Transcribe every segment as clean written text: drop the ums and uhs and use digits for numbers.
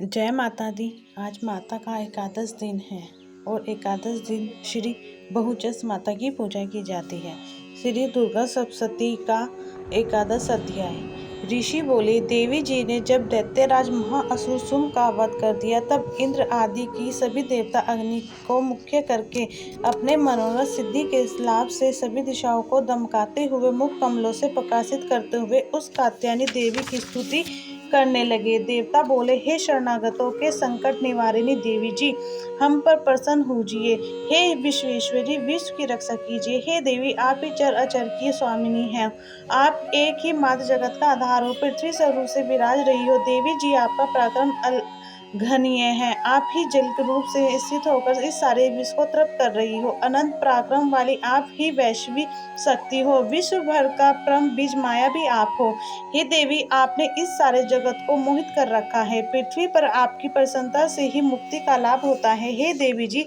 जय माता दी। आज माता का एकादश दिन है और एकादश दिन श्री बहुचस माता की पूजा की जाती है। श्री दुर्गा सप्तशती का एकादश अध्याय। ऋषि बोले, देवी जी ने जब दैत्यराज महाअसुर शुंभ का वध कर दिया तब इंद्र आदि की सभी देवता अग्नि को मुख्य करके अपने मनोरथ सिद्धि के लाभ से सभी दिशाओं को दमकाते हुए मुख कमलों से प्रकाशित करते हुए उस कात्यायनी देवी की स्तुति करने लगे। देवता बोले, हे शरणागतों के संकट निवारिणी देवी जी, हम पर प्रसन्न होजिए। हे विश्वेश्वरी, विश्व की रक्षा कीजिए। हे देवी, आप ही चर अचर की स्वामिनी हैं। आप एक ही मात्र जगत का आधार हो, पृथ्वी स्वरूप से विराज रही हो। देवी जी, आपका पराक्रम घनीय है। आप ही जल के रूप से स्थित होकर इस सारे विश्व को तृप्त कर रही हो। अनंत पराक्रम वाली आप ही वैश्वी शक्ति हो। विश्व भर का परम बीज माया भी आप हो। हे देवी, आपने इस सारे जगत को मोहित कर रखा है। पृथ्वी पर आपकी प्रसन्नता से ही मुक्ति का लाभ होता है। हे देवी जी,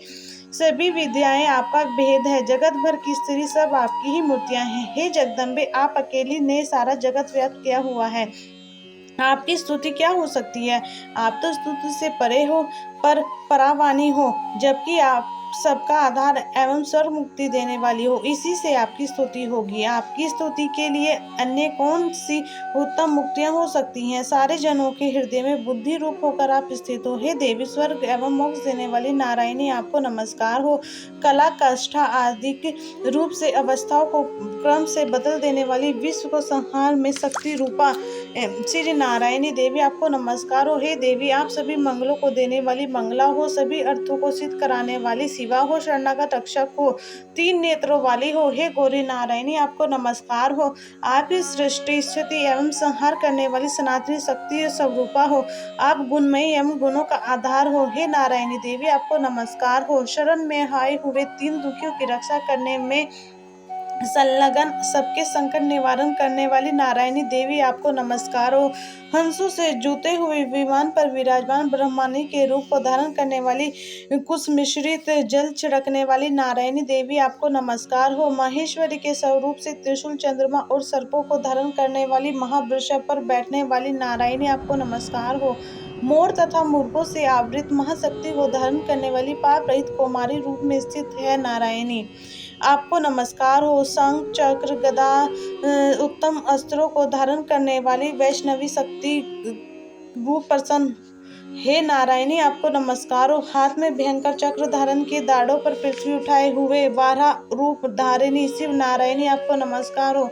सभी विद्याएं आपका भेद है। जगत भर की स्त्री सब आपकी ही मूर्तियां हैं। हे जगदम्बे, आप अकेली ने सारा जगत व्याप्त किया हुआ है। आपकी स्तुति क्या हो सकती है? आप तो स्तुति से परे हो, पर परावानी हो, जबकि आप सबका आधार एवं सर्व मुक्ति देने वाली हो। इसी से आपकी स्तुति होगी। आपकी स्तुति के लिए अन्य कौन सी उत्तम मुक्तियां हो सकती हैं? सारे जनों के हृदय में बुद्धि रूप होकर आप स्थित हो। हे देवी, स्वर्ग एवं मोक्ष देने वाली नारायणी, आपको नमस्कार हो। कला काष्ठा आदि रूप से अवस्थाओं को क्रम से बदल देने वाली, विश्व को संहार में शक्ति रूपा श्री नारायणी देवी, आपको नमस्कार हो। हे देवी, आप सभी मंगलों को देने वाली मंगला हो, सभी अर्थों को सिद्ध कराने वाली शिवा हो, शरणागत रक्षक हो, तीन नेत्रों वाली हो। हे गौरी नारायणी, आपको नमस्कार हो। आप ही सृष्टि स्थिति एवं संहार करने वाली सनातनी शक्ति स्वरूपा हो। आप गुणमयी एवं गुणों का आधार हो। हे नारायणी देवी, आपको नमस्कार हो। शरण में आए हुए तीन दुखियों की रक्षा करने में संलग्न, सबके संकट निवारण करने वाली नारायणी देवी, आपको नमस्कार हो। हंसों से जूते हुए विमान पर विराजमान ब्रह्माणी के रूप को धारण करने वाली, कुश मिश्रित जल छिड़कने वाली नारायणी देवी, आपको नमस्कार हो। महेश्वरी के स्वरूप से त्रिशूल, चंद्रमा और सर्पों को धारण करने वाली, महावृषभ पर बैठने वाली नारायणी, आपको नमस्कार हो। मोर तथा मूर्खों से आवृत महाशक्ति को धारण करने वाली, पाप रहित कौमारी रूप में स्थित है नारायणी, आपको नमस्कार हो। शंख, चक्र, गदा, उत्तम अस्त्रों को धारण करने वाली वैष्णवी शक्ति रूप प्रसन्न हे नारायणी, आपको नमस्कार हो। हाथ में भयंकर चक्र धारण के, दाढ़ों पर पृथ्वी उठाए हुए वाराह रूप धारिणी शिव नारायणी, आपको नमस्कार हो।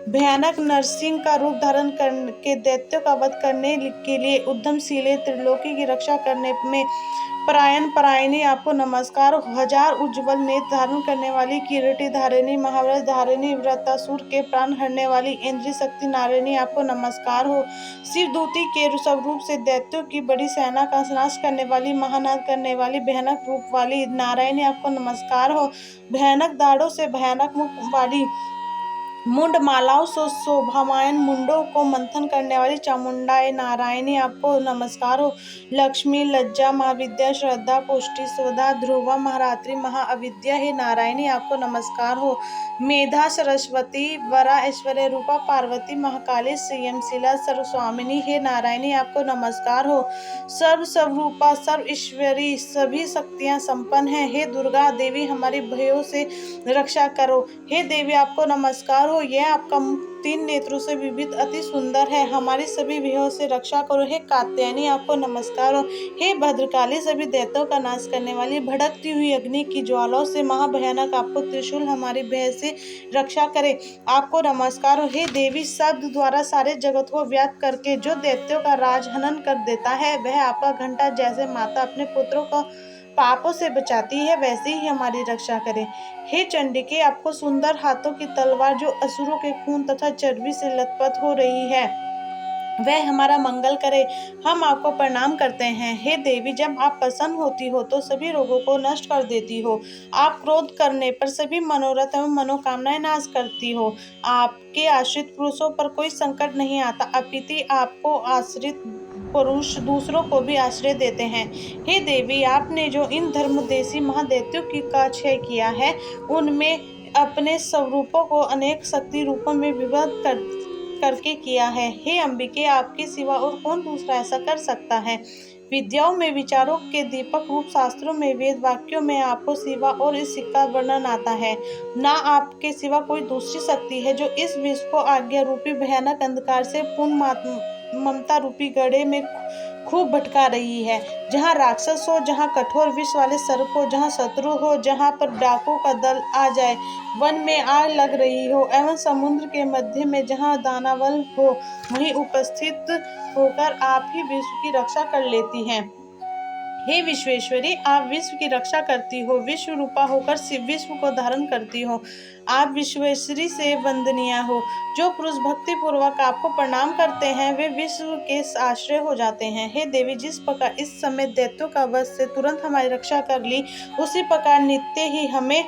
भयानक नरसिंह का रूप धारण करके दैत्यों का वध करने के लिए उद्यमशील, त्रिलोकी की रक्षा करने में परायणी, आपको नमस्कार हो। हजार उज्ज्वल नेत्र धारण करने वाली, किरीटी धारिणी, महाव्रत धारिणी, व्रतासुर के प्राण हरने वाली इंद्रिय शक्ति नारायणी, आपको नमस्कार हो। शिवदूती के स्वरूप से दैत्यों की बड़ी सेना का नाश करने वाली, महानाद करने वाली, भयानक रूप वाली नारायणी, आपको नमस्कार हो। भयानक दाढ़ों से भयानक मुख वाली, मुंड मालाओं से शोभायमान मुंडों को मंथन करने वाली चामुंडाए नारायणी, आपको नमस्कार हो। लक्ष्मी, लज्जा, महाविद्या, श्रद्धा, पुष्टि, सुधा, ध्रुवा, महारात्रि, महाअविद्या हे नारायणी, आपको नमस्कार हो। मेधा, सरस्वती, वरा, ऐश्वर्य रूपा, पार्वती, महाकाली, संयमशिला, सर्वस्वामिनी हे नारायणी, आपको नमस्कार हो। सर्व स्वरूपा, सर्व ईश्वरी, सभी शक्तियां संपन्न है। हे दुर्गा देवी, हमारी भयों से रक्षा करो। हे देवी, आपको नमस्कार हो। यह आपका मुख तीन नेत्रों से विविध अति सुंदर है, हमारी सभी भयों से रक्षा करो। हे कात्यायनी, आपको नमस्कार हो। हे भद्रकाली, सभी दैत्यों का नाश करने वाली, भड़कती हुई अग्नि की ज्वालाओं से महाभयानक आपको त्रिशूल हमारी भय से रक्षा करे, आपको नमस्कार हो। हे देवी, शब्द द्वारा सारे जगत को व्याप्त करके जो दैत्यों का राज हनन कर देता है, वह आपका घंटा जैसे माता अपने पुत्रों को पापों से बचाती है, वैसे ही हमारी रक्षा करे। हे चंडिके, आपको सुंदर हाथों की तलवार जो असुरों के खून तथा चर्बी से लथपथ हो रही है, वह हमारा मंगल करे, हम आपको प्रणाम करते हैं। हे देवी, जब आप प्रसन्न होती हो तो सभी रोगों को नष्ट कर देती हो। आप क्रोध करने पर सभी मनोरथ एवं मनोकामनाएं नाश करती हो। आपके आश्रित पुरुषों पर कोई संकट नहीं आता, अपितु आपको आश्रित पुरुष दूसरों को भी आश्रय देते हैं। हे देवी, आपने जो इन धर्मदेशी महादैत्यों का क्षय किया है, उनमें अपने स्वरूपों को अनेक शक्ति रूपों में विभक्त करके किया है। हे अंबिके, आपके सिवा और कौन दूसरा ऐसा कर सकता है? विद्याओं में विचारों के दीपक रूप, शास्त्रों में वेद वाक्यों में आपको सिवा और इस सिक्का वर्णन आता है। ना आपके सिवा कोई दूसरी शक्ति है जो इस विश्व को आज्ञा रूपी भयानक अंधकार से पूर्ण ममता रूपी गड्ढे में खूब भटका रही है। जहाँ राक्षस हो, जहाँ कठोर विष वाले सर्प हो, जहाँ शत्रु हो, जहाँ पर डाकू का दल आ जाए, वन में आग लग रही हो एवं समुद्र के मध्य में जहाँ दानवल हो, वहीं उपस्थित होकर आप ही विश्व की रक्षा कर लेती हैं। हे विश्वेश्वरी, आप विश्व की रक्षा करती हो, विश्व रूपा होकर विश्व को धारण करती हो। आप विश्वेश्वरी से वंदनीय हो। जो पुरुष भक्ति पूर्वक आपको प्रणाम करते हैं वे विश्व के आश्रय हो जाते हैं। हे देवी, जिस प्रकार इस समय दैत्यों का वध से तुरंत हमारी रक्षा कर ली, उसी प्रकार नित्य ही हमें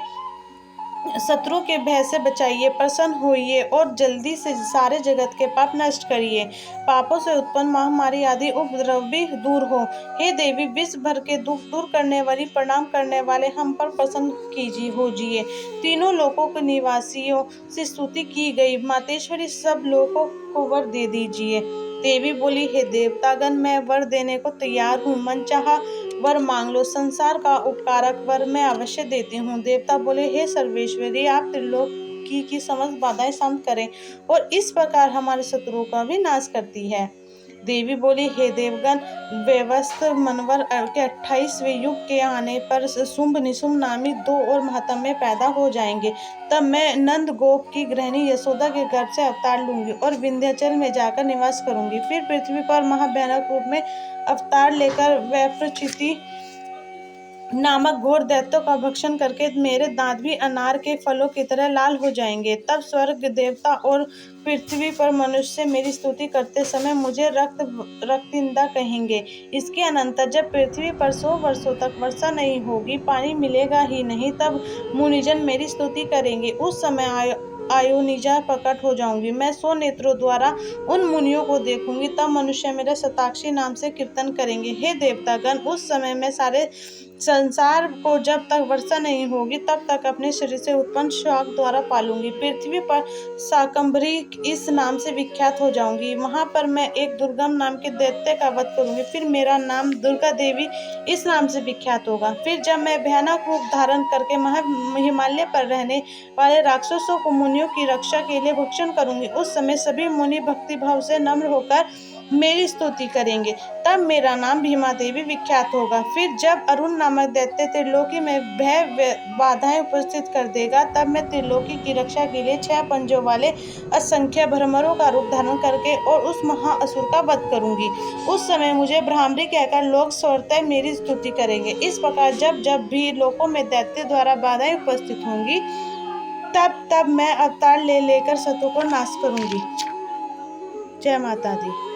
शत्रु के भय से बचाइए, प्रसन्न होइए और जल्दी से सारे जगत के पाप नष्ट करिए। पापों से उत्पन्न महामारी आदि उपद्रव भी दूर हो। हे देवी, विश्व भर के दुख दूर करने वाली, प्रणाम करने वाले हम पर प्रसन्न कीजिए होजिए। तीनों लोकों के निवासियों से स्तुति की गई मातेश्वरी सब लोगों को वर दे दीजिए। देवी बोली, हे देवतागण, मैं वर देने को तैयार हूँ, मनचाहा वर मांग लो, संसार का उपकारक वर मैं अवश्य देती हूँ। देवता बोले, हे सर्वेश्वरी, आप त्रिलोकी की समस्त बाधाएं शांत करें और इस प्रकार हमारे शत्रुओं का भी नाश करती है। देवी बोली, हे देवगण, व्यवस्थ मनवर के 28वें युग के आने पर शुंभ निशुंभ नामी 2 और महात्म्य पैदा हो जाएंगे। तब मैं नंद गोप की गृहिणी यशोदा के गर्भ से अवतार लूंगी और विंध्याचल में जाकर निवास करूंगी। फिर पृथ्वी पर महाभयानक रूप में अवतार लेकर वैप्रचिति नामक घोर दैत्यों का भक्षण करके मेरे दांत भी अनार के फलों की तरह लाल हो जाएंगे। तब स्वर्ग देवता और पृथ्वी पर मनुष्य मेरी स्तुति करते समय मुझे रक्तिंदा कहेंगे। इसके अनंतर जब पृथ्वी पर 100 वर्षों तक वर्षा नहीं होगी, पानी मिलेगा ही नहीं, तब मुनिजन मेरी स्तुति करेंगे। उस समय आयोनिजा प्रकट हो जाऊंगी। मैं 100 नेत्रों द्वारा उन मुनियों को देखूंगी। तब मनुष्य मेरे शताक्षी नाम से कीर्तन करेंगे। हे देवतागण, उस समय मैं सारे संसार को जब तक वर्षा नहीं होगी तब तक अपने शरीर से उत्पन्न शाक द्वारा पालूंगी। पृथ्वी पर शाकंभरी इस नाम से विख्यात हो जाऊंगी। वहां पर मैं एक दुर्गम नाम के दैत्य का वध करूंगी। फिर मेरा नाम दुर्गा देवी इस नाम से विख्यात होगा। फिर जब मैं भयानक रूप धारण करके हिमालय पर रहने वाले राक्षसों को मुनियों की रक्षा के लिए भक्षण करूंगी, उस समय सभी मुनि भक्ति भाव से नम्र होकर मेरी स्तुति करेंगे। तब मेरा नाम भीमा देवी विख्यात होगा। फिर जब अरुण नामक दैत्य त्रिलोकी में भय बाधाएं उपस्थित कर देगा, तब मैं त्रिलोकी की रक्षा के लिए 6 पंजों वाले असंख्य भ्रमरों का रूप धारण करके और उस महाअसुर का वध करूंगी। उस समय मुझे ब्राह्मणी कहकर लोग स्वतः मेरी स्तुति करेंगे। इस प्रकार जब जब भी लोकों में दैत्य द्वारा बाधाएं उपस्थित होंगी, तब मैं अवतार लेकर शत्रु को नाश करूंगी। जय माता दी।